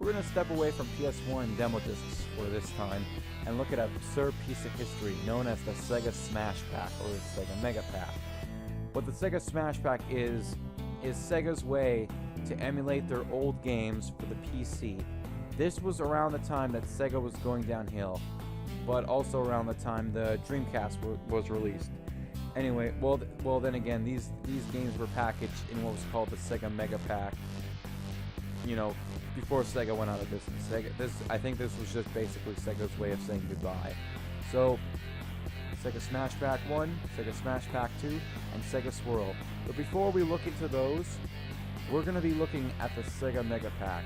we're going to step away from PS1 demo discs for this time and look at an absurd piece of history known as the Sega Smash Pack, or the Sega Mega Pack. What the Sega Smash Pack is Sega's way to emulate their old games for the PC. This was around the time that Sega was going downhill, but also around the time the Dreamcast was released. Anyway, well then again, these games were packaged in what was called the Sega Mega Pack, you know, before Sega went out of business. I think this was just basically Sega's way of saying goodbye. So, Sega Smash Pack 1, Sega Smash Pack 2, and Sega Swirl. But before we look into those, we're going to be looking at the Sega Mega Pack.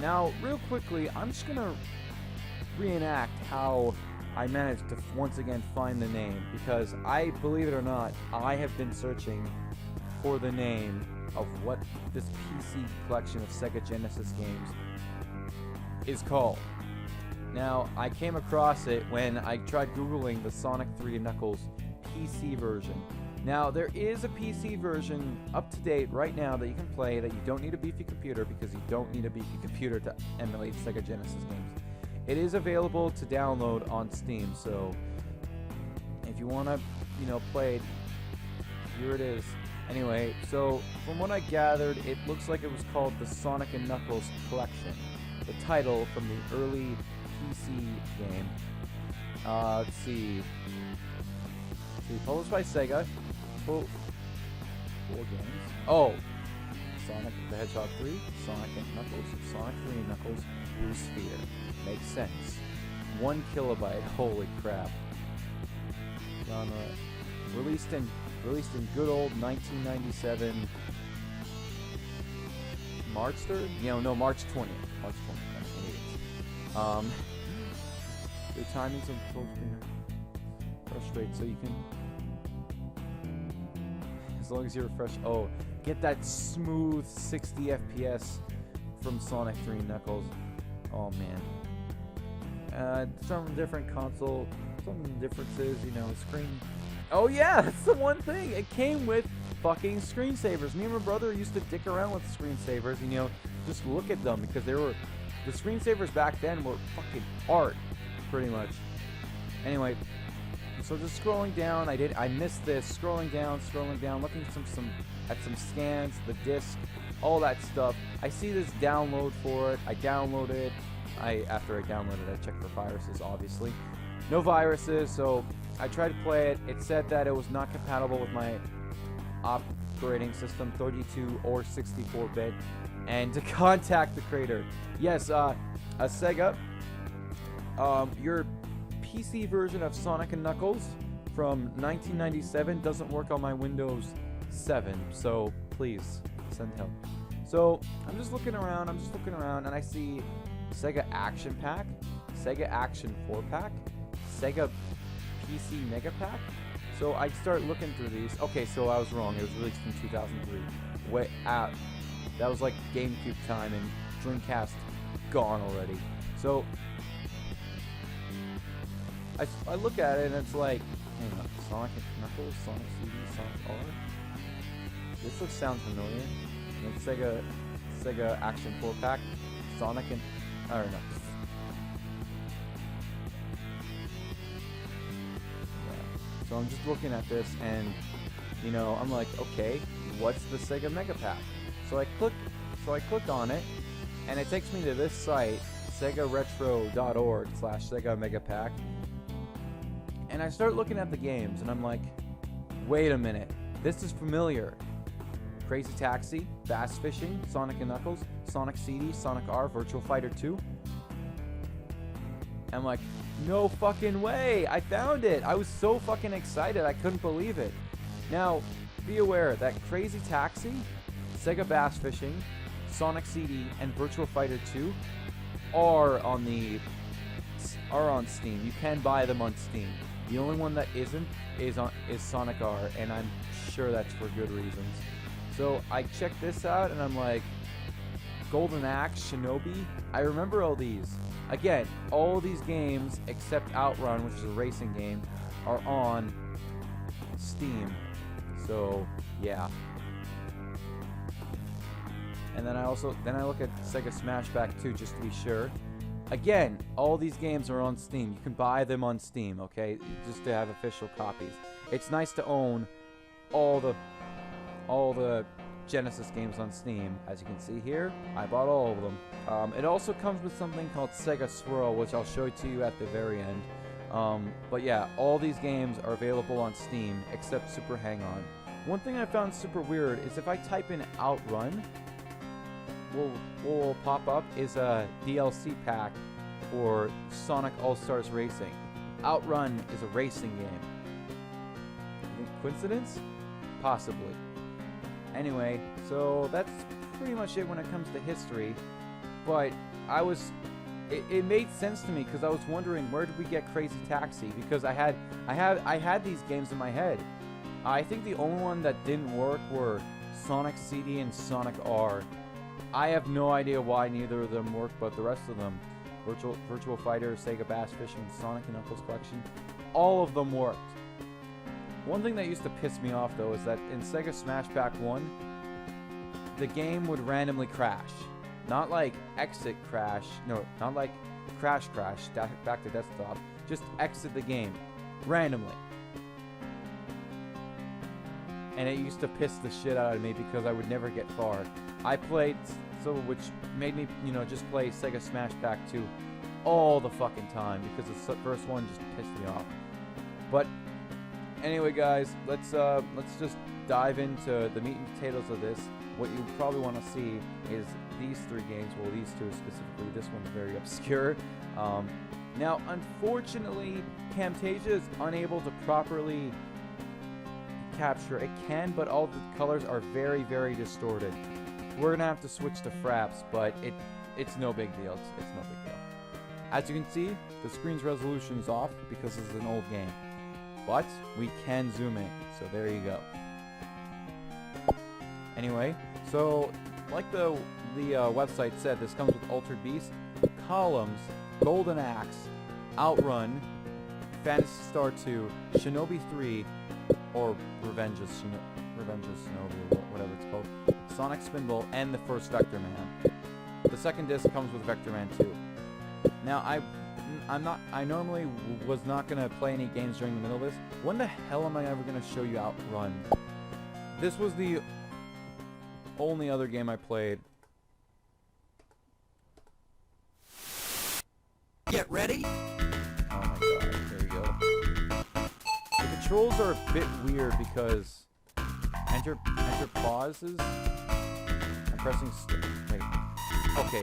Now, real quickly, I'm just going to reenact how I managed to once again find the name, because believe it or not, I have been searching for the name of what this PC collection of Sega Genesis games is called. Now, I came across it when I tried Googling the Sonic 3 Knuckles PC version. Now, there is a PC version up to date right now that you can play that you don't need a beefy computer, because you don't need a beefy computer to emulate Sega Genesis games. It is available to download on Steam, so if you want to, play it, here it is. Anyway, so from what I gathered, it looks like it was called the Sonic & Knuckles Collection, the title from the early PC game. Let's see, published by Sega. Four games. Oh, Sonic the Hedgehog 3, Sonic & Knuckles, Sonic 3 & Knuckles Blue Sphere. Makes sense. 1 kilobyte, holy crap. Genre. Released in good old 1997 March 3rd? March 20th. March 20th, 1988. The timings of full screen frustrate, so you can, as long as you refresh, get that smooth 60 FPS from Sonic 3 Knuckles. Oh man. Some different console, some differences, screen. Oh yeah, that's the one thing. It came with fucking screensavers. Me and my brother used to dick around with screensavers, and just look at them, because the screensavers back then were fucking art, pretty much. Anyway, so just scrolling down, I missed this. Scrolling down, looking at some scans, the disc, all that stuff. I see this download for it. I download it. After I downloaded it, I checked for viruses, obviously. No viruses, so I tried to play it. It said that it was not compatible with my operating system, 32 or 64-bit, and to contact the creator. Yes, Sega, your PC version of Sonic & Knuckles from 1997 doesn't work on my Windows 7, so please send help. So I'm just looking around, and I see Sega Action Pack, Sega Action 4-Pack, Sega PC Mega Pack. So I start looking through these. Okay, so I was wrong. It was released in 2003. Way out. That was like GameCube time, and Dreamcast gone already. So I look at it, and it's like, hang on, Sonic & Knuckles, Sonic CD, Sonic R. This sounds familiar. And then Sega Action 4-Pack, Sonic and I don't know. Yeah. So I'm just looking at this, and I'm like, okay, what's the Sega Mega Pack? So I click on it, and it takes me to this site, segaretro.org/Sega Mega Pack. And I start looking at the games, and I'm like, wait a minute, this is familiar. Crazy Taxi, Bass Fishing, Sonic & Knuckles, Sonic CD, Sonic R, Virtual Fighter 2. I'm like, no fucking way, I found it. I was so fucking excited, I couldn't believe it. Now, be aware that Crazy Taxi, Sega Bass Fishing, Sonic CD, and Virtual Fighter 2 are on Steam. You can buy them on Steam. The only one that isn't is Sonic R, and I'm sure that's for good reasons. So I checked this out, and I'm like, Golden Axe, Shinobi. I remember all these. Again, all these games except Outrun, which is a racing game, are on Steam. So yeah. And then I look at Sega Smashback 2 just to be sure. Again, all these games are on Steam. You can buy them on Steam, okay? Just to have official copies. It's nice to own all the Genesis games on Steam. As you can see here, I bought all of them. It also comes with something called Sega Swirl, which I'll show to you at the very end. But yeah, all these games are available on Steam, except Super Hang-On. One thing I found super weird is if I type in Outrun, what will pop up is a DLC pack for Sonic All-Stars Racing. Outrun is a racing game. Coincidence? Possibly. Anyway, so that's pretty much it when it comes to history. But it made sense to me because I was wondering, where did we get Crazy Taxi? Because I had these games in my head. I think the only one that didn't work were Sonic CD and Sonic R. I have no idea why neither of them worked, but the rest of them, Virtual Fighter, Sega Bass Fishing, Sonic and Knuckles Collection, all of them worked. One thing that used to piss me off though is that in Sega Smashback 1, the game would randomly crash. Not like exit crash, no, not like crash back to desktop, just exit the game, randomly. And it used to piss the shit out of me because I would never get far. I played, which made me, just play Sega Smashback 2 all the fucking time because the first one just pissed me off. But anyway, guys, let's just dive into the meat and potatoes of this. What you probably want to see is these three games. Well, these two specifically. This one's very obscure. Now, unfortunately, Camtasia is unable to properly capture. It can, but all the colors are very, very distorted. We're gonna have to switch to fraps, but it's no big deal. It's no big deal. As you can see, the screen's resolution is off because this is an old game, but we can zoom in. So there you go. Anyway, so like the website said, this comes with Altered Beast, Columns, Golden Axe, Outrun, Phantasy Star 2, Shinobi 3, or Revenge of Shinobi, or whatever it's called, Sonic Spinball, and the first Vector Man. The second disc comes with Vector Man 2. Now, I normally was not going to play any games during the middle of this. When the hell am I ever going to show you Outrun? This was the only other game I played. Get ready? Oh my god, here we go. The controls are a bit weird because enter pauses. I'm pressing wait. Okay.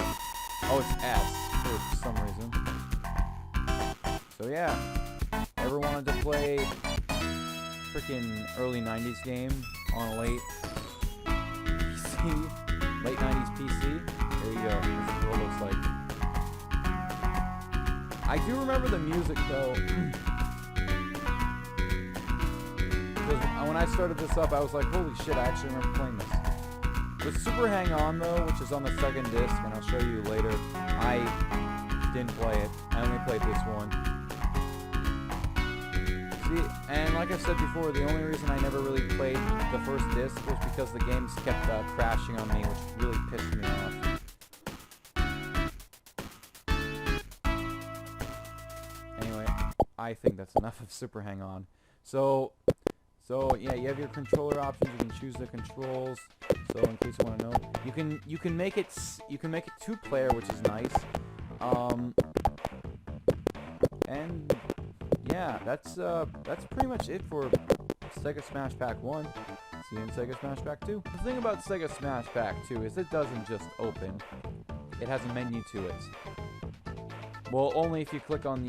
Oh, it's S for some reason. So yeah. Ever wanted to play freaking early 90s game on a late PC? Late 90s PC? There you go. This is what it looks like. I do remember the music though. Because when I started this up, I was like, holy shit, I actually remember playing this. With Super Hang-On though, which is on the second disc, and I'll show you later, I didn't play it. I only played this one. See, and like I said before, the only reason I never really played the first disc was because the games kept crashing on me, which really pissed me off. Anyway, I think that's enough of Super Hang-On. So yeah, you have your controller options. You can choose the controls. So in case you want to know, you can make it two-player, which is nice. And yeah, that's pretty much it for Sega Smashback 1. See you in Sega Smashback 2. The thing about Sega Smashback 2 is it doesn't just open. It has a menu to it. Well, only if you click on,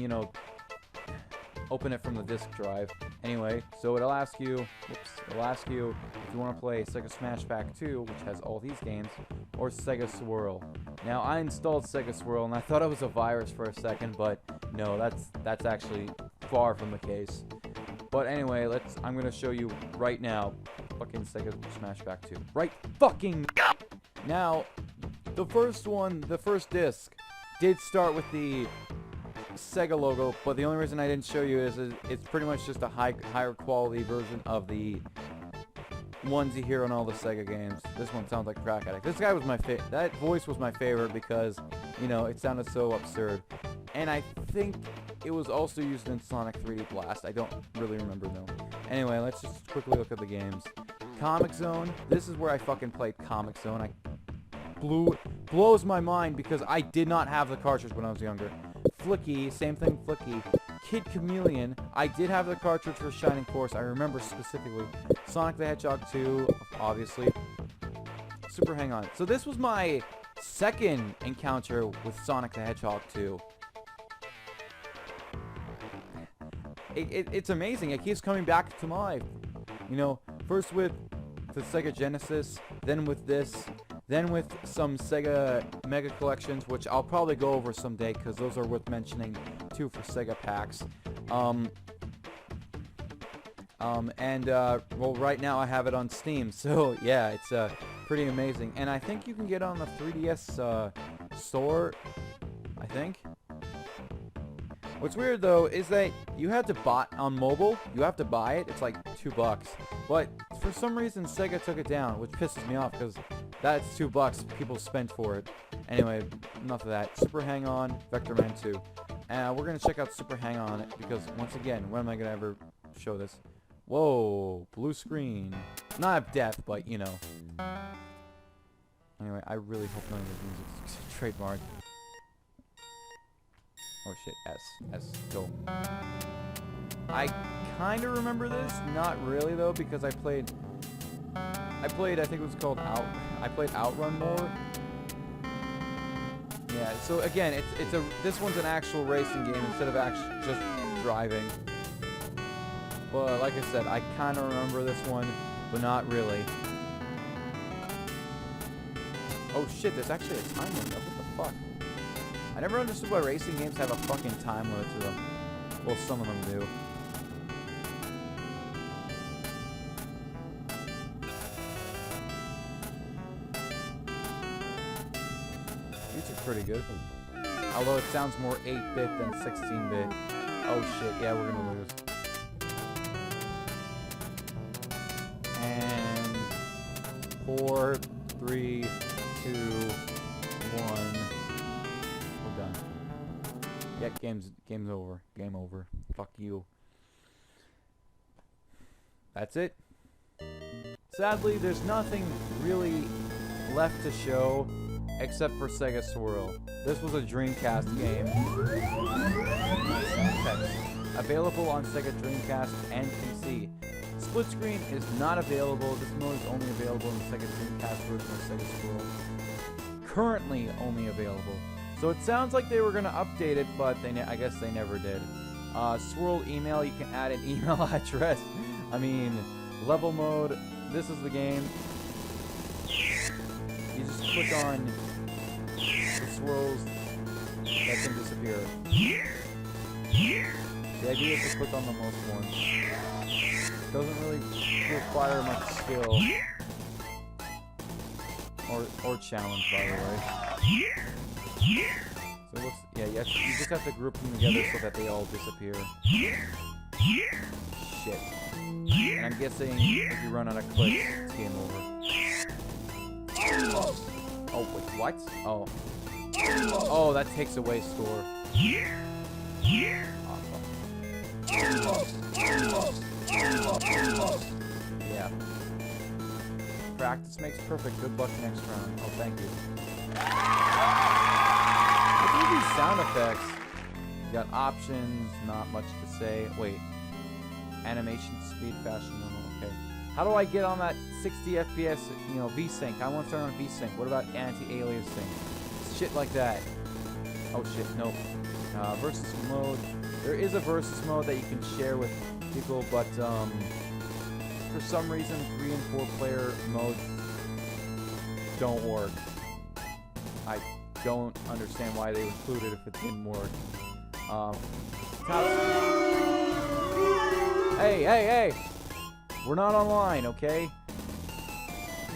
open it from the disk drive. Anyway, so it'll ask you if you want to play Sega Smashback 2, which has all these games, or Sega Swirl. Now, I installed Sega Swirl, and I thought it was a virus for a second, but no, that's actually far from the case. But anyway, I'm gonna show you right now, fucking Sega Smashback 2. Right fucking now, the first disc did start with the Sega logo, but the only reason I didn't show you is it's pretty much just a higher quality version of the ones you hear on all the Sega games. This one sounds like Crack Addict. This guy was my that voice was my favorite because, you know, it sounded so absurd. And I think it was also used in Sonic 3D Blast. I don't really remember, though. Anyway, let's just quickly look at the games. Comic Zone. This is where I fucking played Comic Zone. Blows my mind because I did not have the cartridge when I was younger. Flicky, same thing, Flicky. Kid Chameleon, I did have the cartridge for Shining Force, I remember specifically. Sonic the Hedgehog 2, obviously. Super Hang On. So this was my second encounter with Sonic the Hedgehog 2. It's amazing, it keeps coming back to life. You know, first with the Sega Genesis, then with this, then with some Sega Mega Collections, which I'll probably go over someday, because those are worth mentioning, too, for Sega packs. Well, right now I have it on Steam, so yeah, it's pretty amazing. And I think you can get it on the 3DS store, I think. What's weird, though, is that you have to buy, on mobile, you have to buy it, it's like $2. But for some reason, Sega took it down, which pisses me off, because that's $2 people spent for it. Anyway, enough of that. Super Hang On, Vector Man 2. We're going to check out Super Hang On, because, once again, when am I going to ever show this? Whoa, blue screen. Not death, but, you know. Anyway, I really hope none of this music's trademarked. Oh shit, S, go. I kind of remember this, not really though, because I played, I think it was called I played Outrun more. Yeah, so again, this one's an actual racing game instead of just driving. But like I said, I kind of remember this one, but not really. Oh shit, there's actually a time limit. What the fuck? I never understood why racing games have a fucking time limit to them. Well, some of them do. These are pretty good. Although it sounds more 8-bit than 16-bit. Oh shit, yeah, we're gonna lose. And 4, 3, 2, 1. Yeah, game's over. Game over. Fuck you. That's it. Sadly, there's nothing really left to show except for Sega Swirl. This was a Dreamcast game. Available on Sega Dreamcast and PC. Split screen is not available. This mode is only available in the Sega Dreamcast version of Sega Swirl. Currently only available. So it sounds like they were going to update it, but I guess they never did. Swirl email, you can add an email address. I mean, level mode, this is the game. You just click on the swirls that can disappear. The idea is to click on the most ones. Doesn't really require much skill. Or challenge, by the way. So it looks, yeah, you just have to group them together so that they all disappear. Shit. And I'm guessing if you run out of clicks, it's game over. Oh, wait, what? Oh. Oh, that takes away score. Yeah. Practice makes perfect. Good luck next round. Oh, thank you. Look at these sound effects. You got options, not much to say. Wait. Animation, speed, fashion, normal. Okay. How do I get on that 60 FPS, you know, VSync? I want to turn on VSync. What about anti-aliasing? Shit like that. Oh shit, nope. Versus mode. There is a versus mode that you can share with people, but for some reason 3 and 4 player modes don't work. I don't understand why they included it if it didn't work. Hey! We're not online, okay?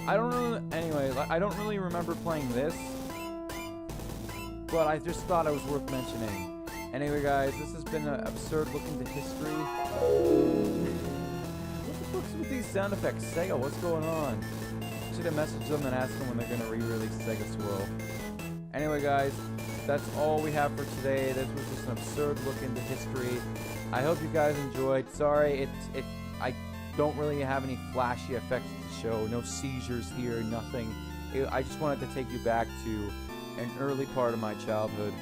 I don't really remember playing this, but I just thought it was worth mentioning. Anyway, guys, this has been an absurd look into history. What the fuck What's with these sound effects? Sega, what's going on? Should have messaged them and asked them when they're gonna re-release Sega Swirl. Anyway, guys, that's all we have for today. This was just an absurd look into history. I hope you guys enjoyed. Sorry, I don't really have any flashy effects to show. No seizures here, nothing. I just wanted to take you back to an early part of my childhood.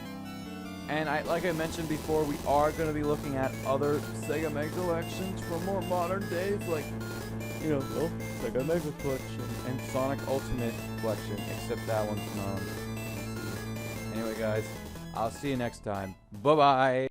And like I mentioned before, we are going to be looking at other Sega Mega collections from more modern days, like, you know, Sega Mega Collection and Sonic Ultimate Collection, except that one's not. Anyway, guys, I'll see you next time. Bye-bye.